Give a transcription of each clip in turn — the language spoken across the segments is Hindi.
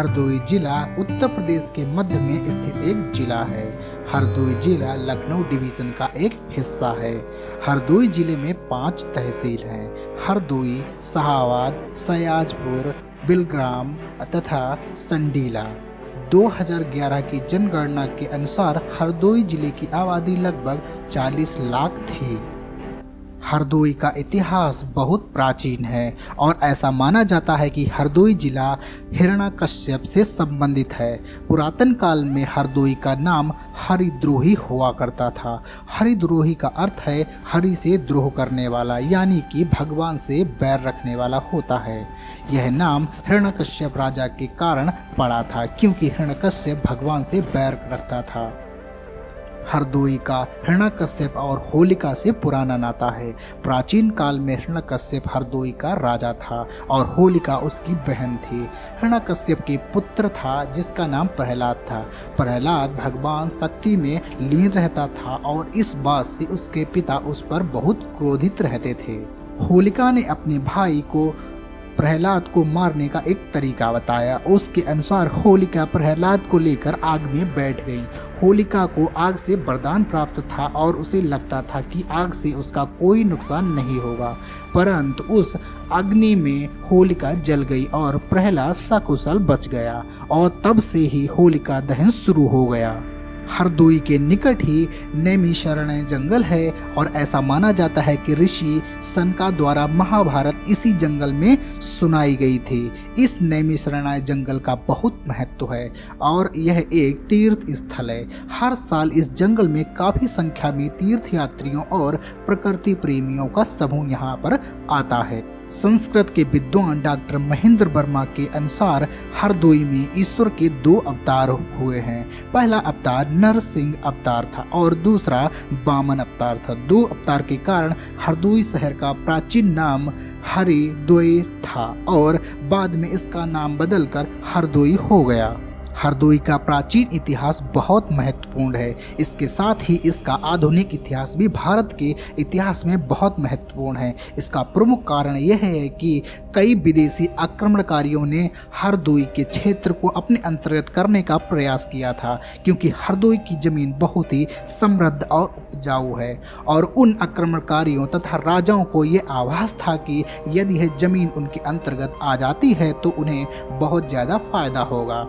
हरदोई जिला उत्तर प्रदेश के मध्य में स्थित एक जिला है। हरदोई जिला लखनऊ डिवीजन का एक हिस्सा है। हरदोई जिले में 5 तहसील हैं: हरदोई, शाहाबाद, सयाजपुर, बिलग्राम तथा संडीला। 2011 की जनगणना के अनुसार हरदोई जिले की आबादी लगभग 40 लाख थी। हरदोई का इतिहास बहुत प्राचीन है और ऐसा माना जाता है कि हरदोई जिला हिरण्यकश्यप से संबंधित है। पुरातन काल में हरदोई का नाम हरिद्रोही हुआ करता था। हरिद्रोही का अर्थ है हरि से द्रोह करने वाला, यानी कि भगवान से बैर रखने वाला होता है। यह नाम हिरण्यकश्यप राजा के कारण पड़ा था, क्योंकि हिरण्यकश्यप भगवान से बैर रखता था। हरदोई का हिरण्यकश्यप और होलिका से पुराना नाता है। प्राचीन काल में हिरण्यकश्यप हरदोई का राजा था और होलिका उसकी बहन थी। हिरण्यकश्यप के पुत्र था जिसका नाम प्रहलाद था। प्रहलाद भगवान शक्ति में लीन रहता था और इस बात से उसके पिता उस पर बहुत क्रोधित रहते थे। होलिका ने अपने भाई को प्रहलाद को मारने का एक तरीका बताया। उसके अनुसार होलिका प्रहलाद को लेकर आग में बैठ गई। होलिका को आग से वरदान प्राप्त था और उसे लगता था कि आग से उसका कोई नुकसान नहीं होगा, परंतु उस अग्नि में होलिका जल गई और प्रहलाद सकुशल बच गया और तब से ही होलिका दहन शुरू हो गया। हरदोई के निकट ही नैमिषारण्य जंगल है और ऐसा माना जाता है कि ऋषि सनका द्वारा महाभारत इसी जंगल में सुनाई गई थी। इस नैमिषारण्य जंगल का बहुत महत्व है और यह एक तीर्थ स्थल है। हर साल इस जंगल में काफी संख्या में तीर्थयात्रियों और प्रकृति प्रेमियों का समूह यहाँ पर आता है। संस्कृत के विद्वान डॉक्टर महेंद्र वर्मा के अनुसार हरदोई में ईश्वर के 2 अवतार हुए हैं। पहला अवतार नरसिंह अवतार था और दूसरा वामन अवतार था। 2 अवतार के कारण हरदोई शहर का प्राचीन नाम हरिद्वै था और बाद में इसका नाम बदलकर हरदोई हो गया। हरदोई का प्राचीन इतिहास बहुत महत्वपूर्ण है। इसके साथ ही इसका आधुनिक इतिहास भी भारत के इतिहास में बहुत महत्वपूर्ण है। इसका प्रमुख कारण यह है कि कई विदेशी आक्रमणकारियों ने हरदोई के क्षेत्र को अपने अंतर्गत करने का प्रयास किया था, क्योंकि हरदोई की जमीन बहुत ही समृद्ध और उपजाऊ है और उन आक्रमणकारियों तथा राजाओं को ये आभास था कि यदि यह जमीन उनके अंतर्गत आ जाती है तो उन्हें बहुत ज़्यादा फायदा होगा।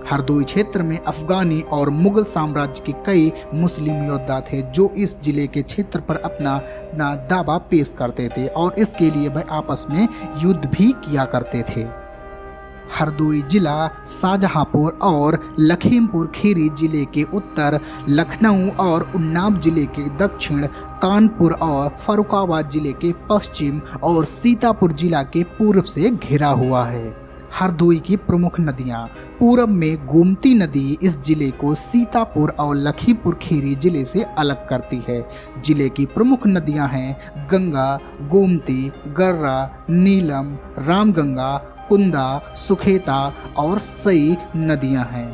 हरदोई क्षेत्र में अफगानी और मुगल साम्राज्य के कई मुस्लिम योद्धा थे जो इस जिले के क्षेत्र पर अपना दावा पेश करते थे और इसके लिए वह आपस में युद्ध भी किया करते थे। हरदोई जिला शाहजहांपुर और लखीमपुर खीरी जिले के उत्तर, लखनऊ और उन्नाव जिले के दक्षिण, कानपुर और फर्रुखाबाद जिले के पश्चिम और सीतापुर जिला के पूर्व से घिरा हुआ है। हरदोई की प्रमुख नदियाँ: पूरब में गोमती नदी इस जिले को सीतापुर और लखीमपुर खीरी जिले से अलग करती है। जिले की प्रमुख नदियाँ हैं गंगा, गोमती, गर्रा, नीलम, रामगंगा, कुंदा, सुखेता और सई नदियाँ हैं।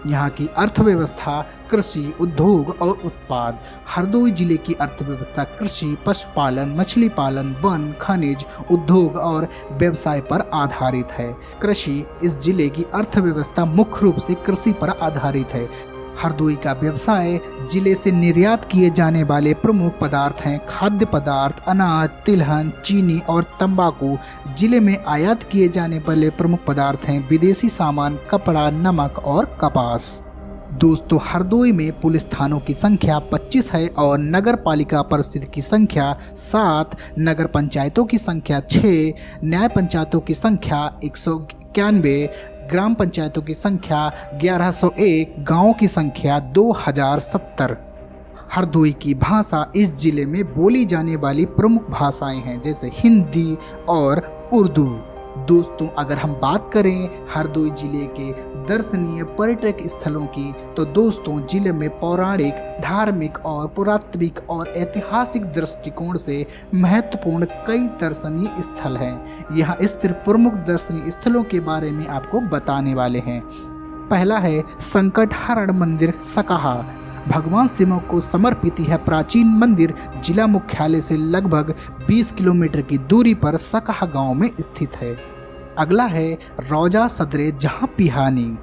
यहाँ की अर्थव्यवस्था कृषि, उद्योग और उत्पाद। हरदोई जिले की अर्थव्यवस्था कृषि, पशुपालन, मछली पालन, वन, खनिज, उद्योग और व्यवसाय पर आधारित है। कृषि: इस जिले की अर्थव्यवस्था मुख्य रूप से कृषि पर आधारित है। हरदोई का व्यवसाय: जिले से निर्यात किए जाने वाले प्रमुख पदार्थ हैं खाद्य पदार्थ, अनाज, तिलहन, चीनी और तंबाकू। जिले में आयात किए जाने वाले प्रमुख पदार्थ हैं विदेशी सामान, कपड़ा, नमक और कपास। दोस्तों, हरदोई में पुलिस थानों की संख्या 25 है और नगर पालिका परिषद की संख्या 7, नगर पंचायतों की संख्या 6, न्याय पंचायतों की संख्या 191, ग्राम पंचायतों की संख्या 1101, गाँव की संख्या 2070। हरदोई की भाषा: इस जिले में बोली जाने वाली प्रमुख भाषाएं हैं जैसे हिंदी और उर्दू। दोस्तों, अगर हम बात करें हरदोई जिले के दर्शनीय पर्यटक स्थलों की तो दोस्तों जिले में पौराणिक, धार्मिक और पुरातात्विक और ऐतिहासिक दृष्टिकोण से महत्वपूर्ण कई दर्शनीय स्थल हैं। यहाँ स्थित प्रमुख दर्शनीय स्थलों के बारे में आपको बताने वाले हैं। पहला है संकटहरण मंदिर सकाहा। भगवान शिव को समर्पित यह प्राचीन मंदिर जिला मुख्यालय से लगभग 20 किलोमीटर की दूरी पर सकाहा गांव में स्थित है। अगला है रौजा सदरे जहां पिहानी।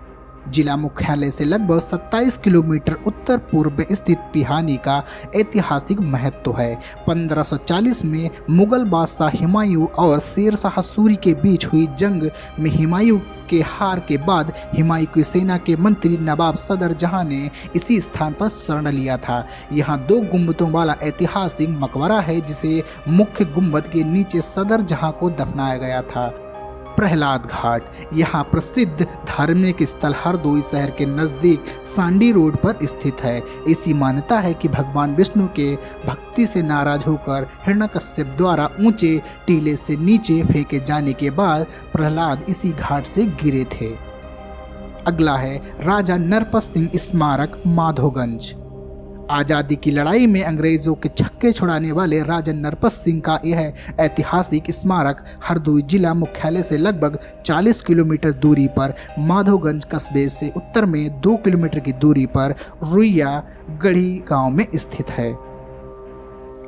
जिला मुख्यालय से लगभग 27 किलोमीटर उत्तर पूर्व में स्थित पिहानी का ऐतिहासिक महत्व है। 1540 में मुगल बादशाह हुमायूं और शेर शाह सूरी के बीच हुई जंग में हुमायूं के हार के बाद हुमायूं की सेना के मंत्री नवाब सदर जहां ने इसी स्थान पर शरण लिया था। यहाँ 2 गुंबदों वाला ऐतिहासिक मकबरा है जिसे मुख्य गुंबद के नीचे सदर जहां को दफनाया गया था। प्रहलाद घाट, यहाँ प्रसिद्ध धार्मिक स्थल हरदोई शहर के नज़दीक सांडी रोड पर स्थित है। ऐसी मान्यता है कि भगवान विष्णु के भक्ति से नाराज होकर हिरण्यकश्यप द्वारा ऊंचे टीले से नीचे फेंके जाने के बाद प्रहलाद इसी घाट से गिरे थे। अगला है राजा नरपत सिंह स्मारक माधोगंज। आज़ादी की लड़ाई में अंग्रेजों के छक्के छुड़ाने वाले राजा नरपत सिंह का यह ऐतिहासिक स्मारक हरदोई जिला मुख्यालय से लगभग 40 किलोमीटर दूरी पर माधोगंज कस्बे से उत्तर में 2 किलोमीटर की दूरी पर रुइया गढ़ी गांव में स्थित है।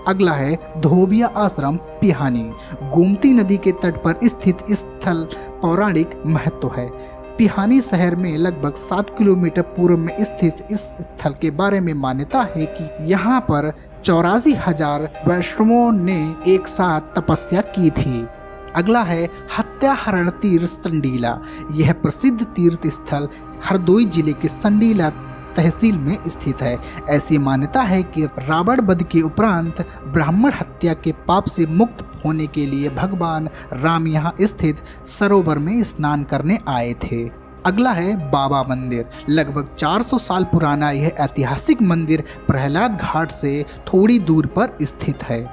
अगला है धोबिया आश्रम पिहानी। गोमती नदी के तट पर स्थित स्थल पौराणिक महत्व है। पिहानी शहर में लगभग 7 किलोमीटर पूर्व में स्थित इस स्थल के बारे में मान्यता है कि यहाँ पर 84,000 वैष्णवों ने एक साथ तपस्या की थी। अगला है हत्याहरण तीर्थ संडीला। यह प्रसिद्ध तीर्थ स्थल हरदोई जिले के संडीला तहसील में स्थित है। ऐसी मान्यता है कि रावण वध के उपरांत ब्राह्मण हत्या के पाप से मुक्त होने के लिए भगवान राम यहाँ स्थित सरोवर में स्नान करने आए थे। अगला है बाबा मंदिर। लगभग 400 साल पुराना यह ऐतिहासिक मंदिर प्रहलाद घाट से थोड़ी दूर पर स्थित है।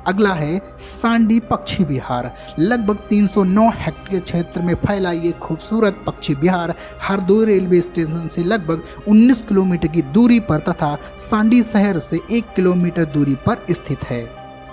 अगला है सांडी पक्षी विहार। लगभग 309 हेक्टेयर क्षेत्र में फैला ये खूबसूरत पक्षी विहार हरदोई रेलवे स्टेशन से लगभग 19 किलोमीटर की दूरी पर तथा सांडी शहर से 1 किलोमीटर दूरी पर स्थित है।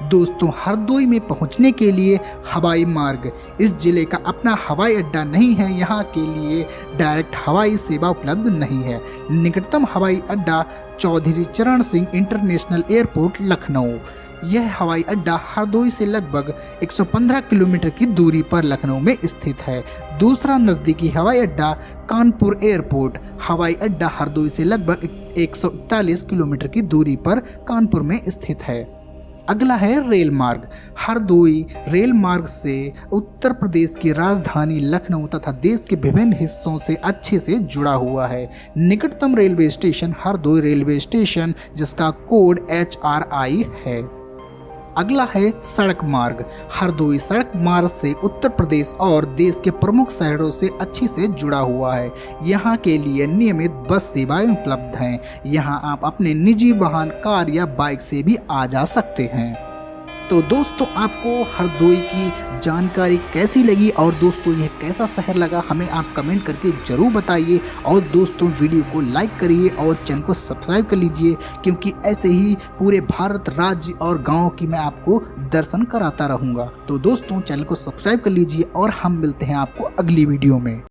दोस्तों, हरदोई में पहुंचने के लिए हवाई मार्ग, इस जिले का अपना हवाई अड्डा नहीं है। यहाँ के लिए डायरेक्ट हवाई सेवा उपलब्ध नहीं है। निकटतम हवाई अड्डा चौधरी चरण सिंह इंटरनेशनल एयरपोर्ट लखनऊ। यह हवाई अड्डा हरदोई से लगभग 115 किलोमीटर की दूरी पर लखनऊ में स्थित है। दूसरा नज़दीकी हवाई अड्डा कानपुर एयरपोर्ट हवाई अड्डा हरदोई से लगभग 141 किलोमीटर की दूरी पर कानपुर में स्थित है। अगला है रेल मार्ग। हरदोई रेल मार्ग से उत्तर प्रदेश की राजधानी लखनऊ तथा देश के विभिन्न हिस्सों से अच्छे से जुड़ा हुआ है। निकटतम railway station Hardoi railway station जिसका कोड HRI है। अगला है सड़क मार्ग। हरदोई सड़क मार्ग से उत्तर प्रदेश और देश के प्रमुख शहरों से अच्छी से जुड़ा हुआ है। यहाँ के लिए नियमित बस सेवाएं उपलब्ध हैं। यहाँ आप अपने निजी वाहन, कार या बाइक से भी आ जा सकते हैं। तो दोस्तों, आपको हरदोई की जानकारी कैसी लगी और दोस्तों यह कैसा शहर लगा हमें आप कमेंट करके ज़रूर बताइए। और दोस्तों, वीडियो को लाइक करिए और चैनल को सब्सक्राइब कर लीजिए, क्योंकि ऐसे ही पूरे भारत राज्य और गाँव की मैं आपको दर्शन कराता रहूँगा। तो दोस्तों, चैनल को सब्सक्राइब कर लीजिए और हम मिलते हैं आपको अगली वीडियो में।